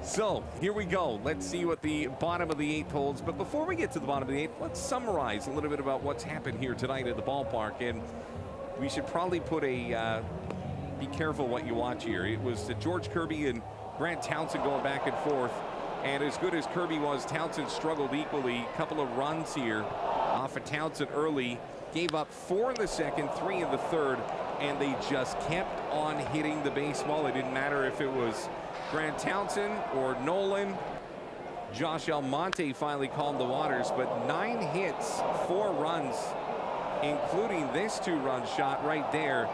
So here we go. Let's see what the bottom of the eighth holds. But before we get to the bottom of the eighth, let's summarize a little bit about what's happened here tonight at the ballpark. And we should probably put a be careful what you watch here. It was George Kirby and Grant Townsend going back and forth. And as good as Kirby was, Townsend struggled equally. A couple of runs here off of Townsend early. Gave up 4 in the second, 3 in the third. And they just kept on hitting the baseball. It didn't matter if it was Grant Townsend or Nolan. Josh Almonte finally calmed the waters, but 9 hits, 4 runs, including this 2-run shot right there.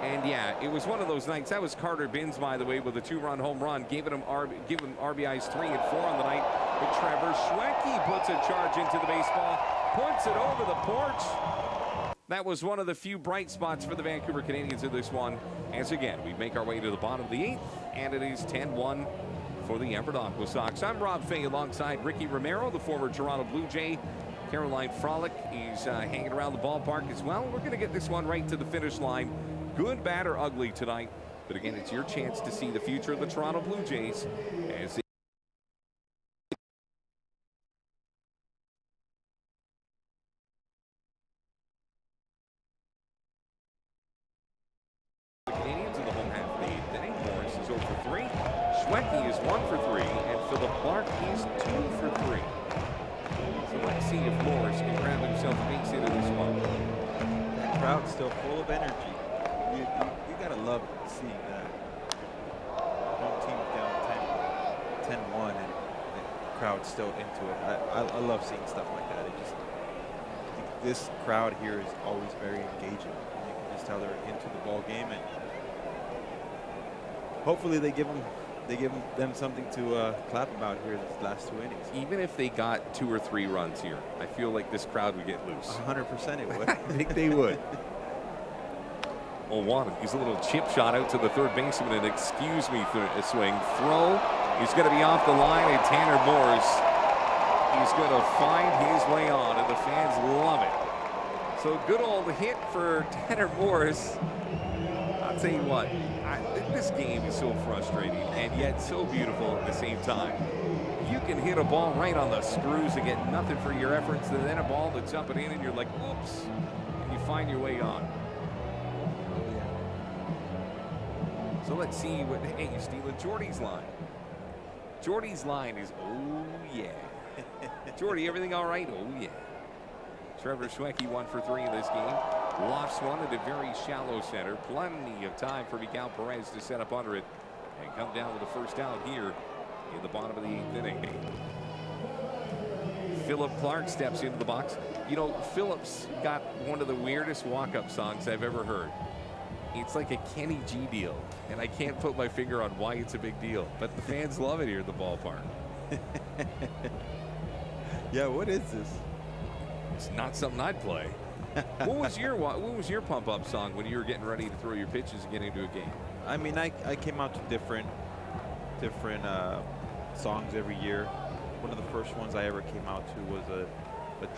And yeah, it was one of those nights. That was Carter Binns, by the way, with a 2-run home run. Give him RBIs 3 and 4 on the night. But Trevor Schwecke puts a charge into the baseball, puts it over the porch. That was one of the few bright spots for the Vancouver Canadians in this one. As again, we make our way to the bottom of the 8th, and it is 10-1 for the Everett Aquasox. I'm Rob Fai alongside Ricky Romero, the former Toronto Blue Jay. Caroline Frolic, he's hanging around the ballpark as well. We're going to get this one right to the finish line. Good, bad, or ugly tonight. But again, it's your chance to see the future of the Toronto Blue Jays as Canadians in the home half of the 8th inning. Morris is 0 for 3. Schwecke is 1 for 3. And Philip Clark is 2 for 3. So let's see if Morris can grab himself a base hit in this one. That crowd's still full of energy. You gotta love seeing that. Home team down 10-1 and the crowd's still into it. I love seeing stuff like that. This crowd here is always very engaging. You can just tell they're into the ball game, and hopefully they give them something to clap about here these last 2 innings. Even if they got 2 or 3 runs here, I feel like this crowd would get loose. 100% it would. I think they would. One, he's a little chip shot out to the third baseman, and excuse me for a swing. Throw is going to be off the line, and Tanner Morris is going to find his way on, and the fans love it. So good old hit for Tanner Morris. I'll tell you what, this game is so frustrating and yet so beautiful at the same time. You can hit a ball right on the screws and get nothing for your efforts, and then a ball that's up and in, and you're like, oops, and you find your way on. So let's see what, hey, you're stealing Jordy's line. Jordy's line is, oh yeah. Jordy, everything all right? Oh yeah. Trevor Schwecke 1 for 3 in this game. Lofts one at a very shallow center. Plenty of time for Miguel Perez to set up under it and come down with the first out here in the bottom of the 8th inning. Philip Clark steps into the box. You know, Philip's got one of the weirdest walk-up songs I've ever heard. It's like a Kenny G deal, and I can't put my finger on why it's a big deal, but the fans love it here at the ballpark. Yeah, what is this? It's not something I'd play. What was your pump-up song when you were getting ready to throw your pitches and get into a game? I mean, I came out to different songs every year. One of the first ones I ever came out to was a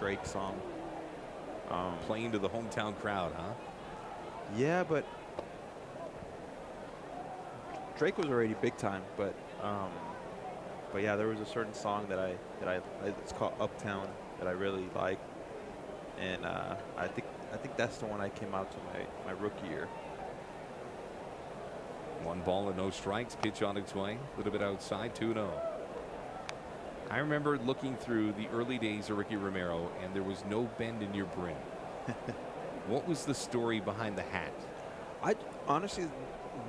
Drake song. Playing to the hometown crowd, huh? Yeah, but Drake was already big time. But yeah, there was a certain song that it's called Uptown that I really like, and I think that's the one I came out to my rookie year. 1 ball and no strikes. Pitch on its way. A little bit outside. 2-0. I remember looking through the early days of Ricky Romero, and there was no bend in your brim. What was the story behind the hat? I honestly,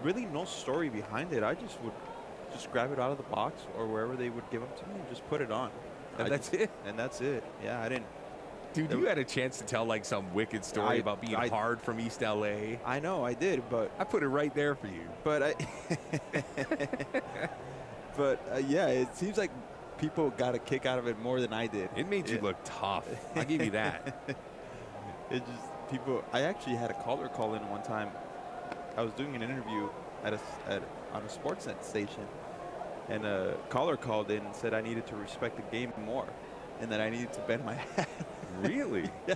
really no story behind it. I just would grab it out of the box or wherever they would give them to me and just put it on. And that's it? And that's it. Yeah, I didn't. Dude, you had a chance to tell like some wicked story about being hard from East LA. I know, I did, but I put it right there for you. But yeah, it seems like people got a kick out of it more than I did. It made you look tough. I'll give you that. It just people. I actually had a caller call in one time. I was doing an interview on a Sportsnet station, and a caller called in and said I needed to respect the game more, and that I needed to bend my hat. Really? Yeah.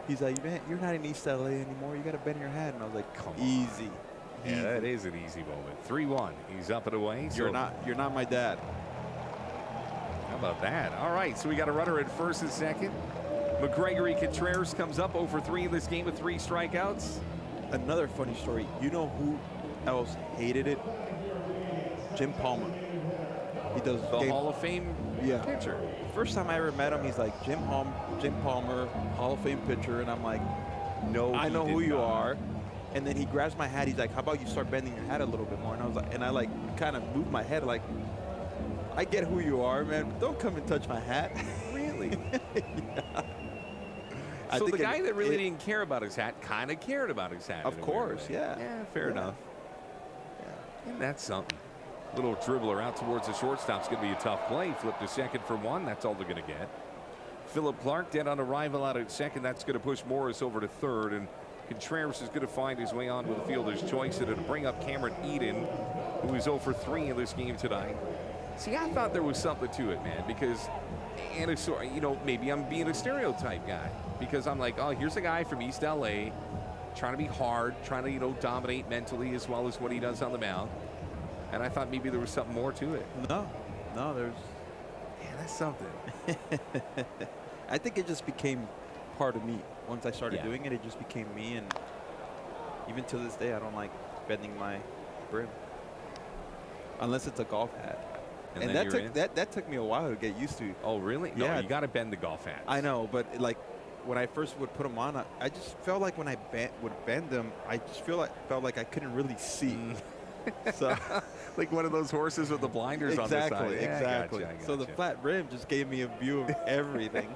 He's like, man, you're not in East LA anymore. You got to bend your hat. And I was like, come easy. Yeah, that is an easy moment. 3-1. He's up and away. You're not my dad. How about that? All right, so we got a runner at first and second. McGregory Contreras comes up 0 for 3 in this game with 3 strikeouts. Another funny story. You know who else hated it? Jim Palmer. He does The Hall of Fame pitcher. First time I ever met him, he's like, Jim Palmer, Hall of Fame pitcher. And I'm like, no, I know who you are. And then he grabs my hat. He's like, how about you start bending your hat a little bit more? And I was like, and I like kind of moved my head like, I get who you are, man. Don't come and touch my hat. Really? Yeah. So the guy that really didn't care about his hat kind of cared about his hat. Of course, yeah. Yeah, fair enough. Yeah. And that's something. Little dribbler out towards the shortstop's going to be a tough play. Flip to second for 1. That's all they're going to get. Philip Clark dead on arrival out at second. That's going to push Morris over to third. And Contreras is going to find his way on with the fielder's choice. And it'll bring up Cameron Eden, who is 0 for 3 in this game tonight. See, I thought there was something to it, man, because, and you know, maybe I'm being a stereotype guy because I'm like, oh, here's a guy from East LA trying to be hard, trying to, you know, dominate mentally as well as what he does on the mound. And I thought maybe there was something more to it. No, there's. Yeah, that's something. I think it just became part of me. Once I started doing it, it just became me. And even to this day, I don't like bending my brim. Unless it's a golf hat. And that took me a while to get used to. Oh, really? Yeah. No, you got to bend the golf hats. I know, but like when I first would put them on, I just felt like when I would bend them, I just felt like I couldn't really see. So, like one of those horses with the blinders on the side. Yeah, exactly. I gotcha. So the flat rim just gave me a view of everything.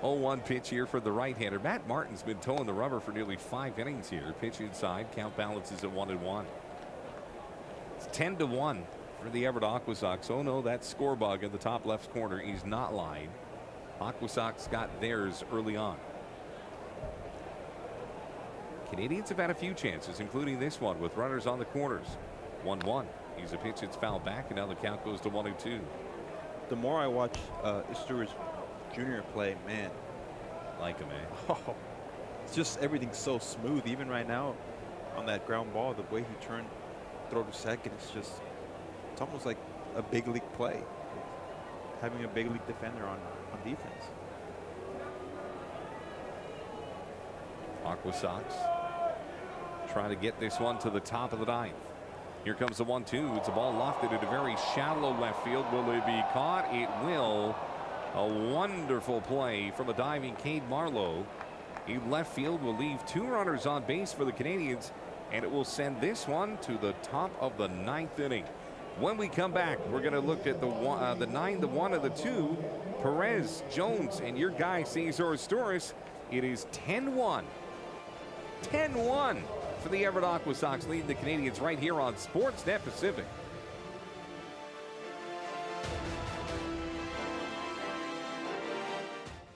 0-1 pitch here for the right-hander. Matt Martin's been towing the rubber for nearly 5 innings here. Pitch inside. Count balances at 1-1. It's 10-1 for the Everett Aquasox. Oh no, that score bug in the top left corner. He's not lying. Aquasox got theirs early on. Canadians have had a few chances, including this one with runners on the corners. 1-1. He's a pitch that's fouled back, and now the count goes to 1-2. The more I watch Stewart Jr. play, man, like him, man. Oh, it's just everything's so smooth. Even right now, on that ground ball, the way he turned, throw to second, it's almost like a big league play. Having a big league defender on defense. Aquasox trying to get this one to the top of the 9th. Here comes the 1-2. It's a ball lofted into very shallow left field. Will it be caught? It will. A wonderful play from a diving Cade Marlowe. In left field will leave 2 runners on base for the Canadians, and it will send this one to the top of the 9th inning. When we come back, we're going to look at the 9, the 1, and the 2. Perez, Jones, and your guy Cesar Astores. It is 10-1. 10-1 for the Everett Aquasox, leading the Canadians right here on Sportsnet Pacific.